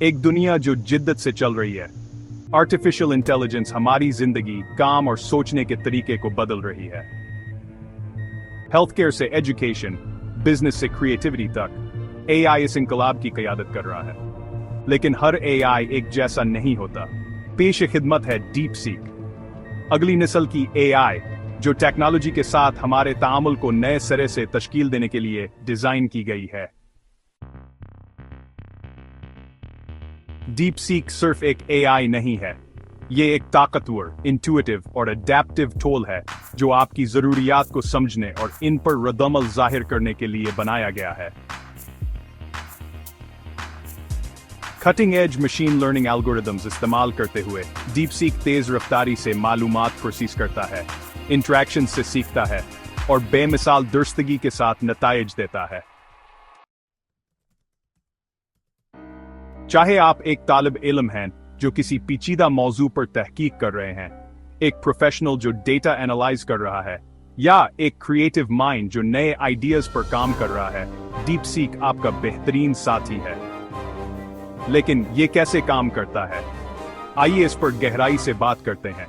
एक दुनिया जो जिद्दत से चल रही है। आर्टिफिशियल इंटेलिजेंस हमारी जिंदगी, काम और सोचने के तरीके को बदल रही है। हेल्थ केयर से एजुकेशन, बिजनेस से क्रिएटिविटी तक एआई इस इंकलाब की क़यादत कर रहा है। लेकिन हर एआई एक जैसा नहीं होता। पेश खिदमत है डीप सीक, अगली नस्ल की एआई जो टेक्नोलॉजी के साथ हमारे तामुल को नए सिरे से तश्कील देने के लिए डिजाइन की गई है। डीप सीक सिर्फ एक एआई नहीं है, ये एक ताकतवर, इंट्यूटिव और अडेप्टिव टूल है जो आपकी जरूरियात को समझने और इन पर रद्दअमल जाहिर करने के लिए बनाया गया है। Cutting edge machine learning algorithms इस्तेमाल करते हुए डीप सीक तेज रफ्तारी से मालूमात प्रोसेस करता है, इंटरैक्शन से सीखता है और बेमिसाल दुरुस्तगी के साथ नताइज देता है। चाहे आप एक तालिब इल्म हैं जो किसी पेचीदा मौजू पर तहकीक कर रहे हैं, एक प्रोफेशनल जो डेटा एनालाइज कर रहा है, या एक क्रिएटिव माइंड जो नए आइडियाज पर काम कर रहा है, डीप सीक आपका बेहतरीन साथी है। लेकिन ये कैसे काम करता है? आइए इस पर गहराई से बात करते हैं।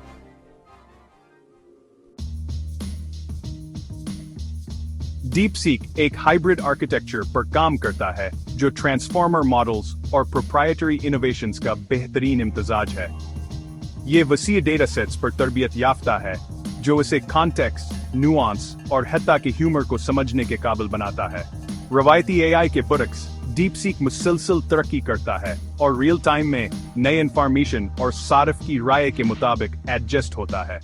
डीप सीक एक हाइब्रिड आर्किटेक्चर पर काम करता है जो ट्रांसफॉर्मर मॉडल्स और प्रोप्राइटरी इनोवेशंस का बेहतरीन इम्तजाज है। ये वसी डेटा सेट्स पर तरबियत याफ्ता है जो इसे कॉन्टेक्स्ट, नुआंस और हत्ता के ह्यूमर को समझने के काबिल बनाता है। रवायती एआई के बरक्स डीप सीक मुसलसल तरक्की करता है और रियल टाइम में नए इंफॉर्मेशन और सारिफ की राय के मुताबिक एडजस्ट होता है।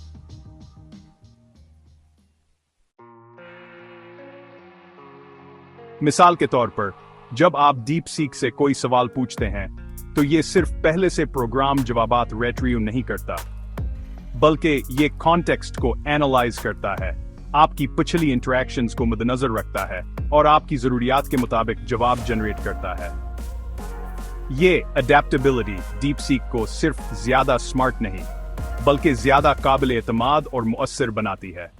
मिसाल के तौर पर, जब आप डीप सीक से कोई सवाल पूछते हैं तो ये सिर्फ पहले से प्रोग्राम जवाबात रिट्रीव नहीं करता, बल्कि ये कॉन्टेक्स्ट को एनालाइज करता है, आपकी पिछली इंटरैक्शंस को मद्देनजर रखता है और आपकी जरूरियात के मुताबिक जवाब जनरेट करता है। ये अडेप्टेबिलिटी डीप सीक को सिर्फ ज्यादा स्मार्ट नहीं, बल्कि ज्यादा काबिल एतमाद और मुअस्सिर बनाती है।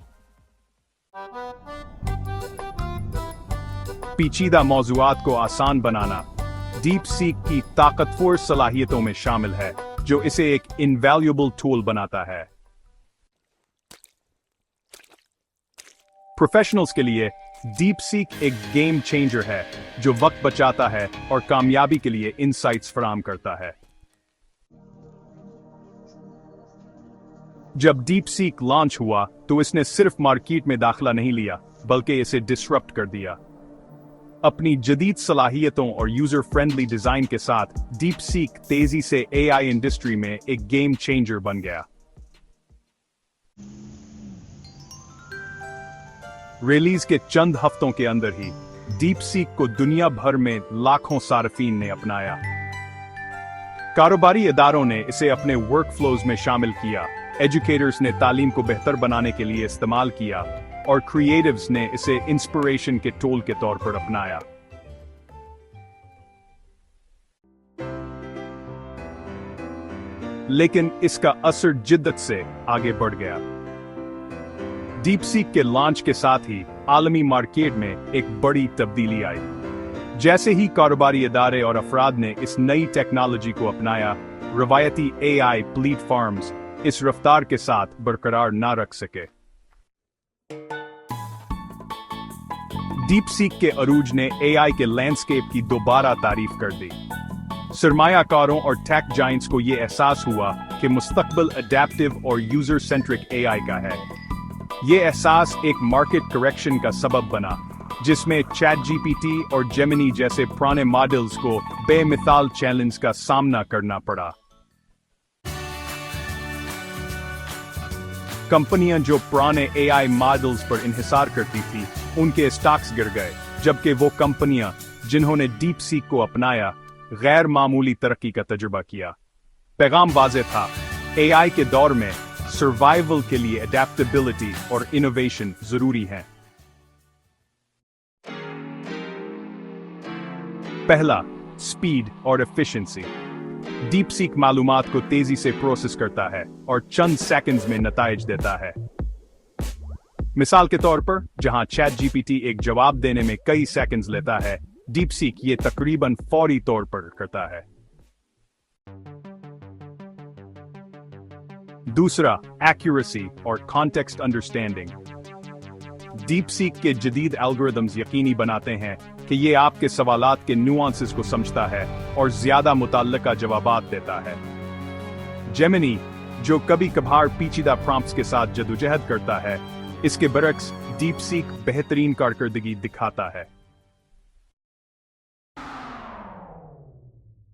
पेचीदा मौज़ूआत को आसान बनाना डीप सीक की ताकतवर सलाहियतों में शामिल है, जो इसे एक इनवैल्यूएबल टूल बनाता है। प्रोफेशनल्स के लिए डीप सीक एक गेम चेंजर है जो वक्त बचाता है और कामयाबी के लिए इनसाइट्स फराहम करता है। जब डीप सीक लॉन्च हुआ तो इसने सिर्फ मार्केट में दाखिला नहीं लिया, बल्कि इसे डिसरप्ट कर दिया। अपनी जदीद सलाहियतों और यूजर फ्रेंडली डिजाइन के साथ डीप सीक तेजी से एआई इंडस्ट्री में एक गेम चेंजर बन गया। रिलीज के चंद हफ्तों के अंदर ही डीप सीक को दुनिया भर में लाखों सार्फिन ने अपनाया। कारोबारी इदारों ने इसे अपने वर्कफ्लोज में शामिल किया, एजुकेटर्स ने तालीम को बेहतर बनाने के लिए इस्तेमाल किया और क्रिएटिव्स ने इसे इंस्पिरेशन के टूल के तौर पर अपनाया। लेकिन इसका असर जिद्दत से आगे बढ़ गया। डीप सीक के लॉन्च के साथ ही आलमी मार्केट में एक बड़ी तब्दीली आई। जैसे ही कारोबारी इदारे और अफराद ने इस नई टेक्नोलॉजी को अपनाया, रवायती एआई प्लेटफॉर्म्स इस रफ्तार के साथ बरकरार ना रख सके। डीप सीक के अरूज ने एआई के लैंडस्केप की दोबारा तारीफ कर दी। सरमायाकारों और टेक जायंट्स को यह एहसास हुआ कि मुस्तकबिल अडेप्टिव और यूजर सेंट्रिक एआई का है। यह एहसास एक मार्केट करेक्शन का सबब बना, जिसमें चैट जीपीटी और जेमिनी जैसे पुराने मॉडल्स को बेमिसाल चैलेंज का सामना करना पड़ा। कंपनियां जो पुराने एआई मॉडल्स पर इन्हिसार करती थी, उनके स्टॉक्स गिर गए, जबकि वो कंपनियां जिन्होंने डीप सीक को अपनाया, गैर मामूली तरक्की का तजुर्बा किया। पैगाम वाज़ेह था, एआई के दौर में सर्वाइवल के लिए अडेप्टेबिलिटी और इनोवेशन जरूरी है। पहला, स्पीड और एफिशिएंसी। डीप सीक मालूमात को तेजी से प्रोसेस करता है और चंद सेकंड्स में नताइज देता है। मिसाल के तौर पर, जहां चैट जीपीटी एक जवाब देने में कई सेकंड्स लेता है, डीप सीक ये तकरीबन फौरी तौर पर करता है। दूसरा, एक्यूरेसी और कॉन्टेक्स्ट अंडरस्टैंडिंग। डीप सीक के जदीद एल्गोरिदम्स यकीनी बनाते हैं कि ये आपके सवालात के न्यूआंसेस को समझता है और ज्यादा मुतल्लिका जवाबात देता है। जेमिनी, जो कभी कभार पेचीदा प्रॉम्प्ट्स के साथ जदोजहद करता है, इसके बरक्स डीप सीक बेहतरीन कारकर्दगी दिखाता है।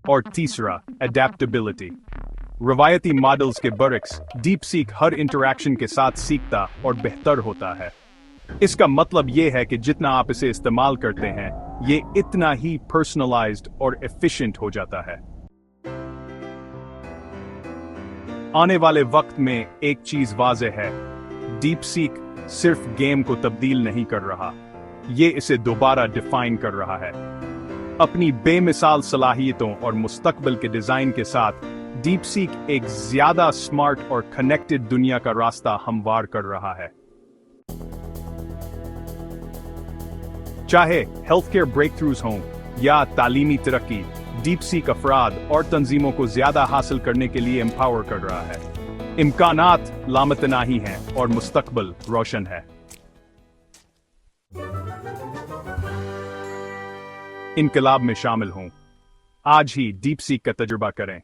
और तीसरा, एडेप्टेबिलिटी। रवायती मॉडल्स के बरक्स डीप सीक हर इंटरैक्शन के साथ सीखता और बेहतर होता है। इसका मतलब यह है कि जितना आप इसे इस्तेमाल करते हैं, ये इतना ही पर्सनलाइज्ड और एफिशिएंट हो जाता है। आने वाले वक्त में एक चीज वाज़ेह है, डीप सीक सिर्फ गेम को तब्दील नहीं कर रहा, ये इसे दोबारा डिफाइन कर रहा है। अपनी बेमिसाल सलाहियतों और मुस्तकबिल के डिजाइन के साथ डीप सीक एक ज्यादा स्मार्ट और कनेक्टेड दुनिया का रास्ता हमवार कर रहा है। चाहे हेल्थ केयर ब्रेक थ्रूज हों या तालीमी तरक्की, डीप सीक अफराद और तंजीमों को ज्यादा हासिल करने के लिए एम्पावर कर रहा है। इम्कानात लामतनाही हैं और मुस्तकबिल रोशन है। इनकलाब में शामिल हों। आज ही डीप सीक का तजुर्बा करें।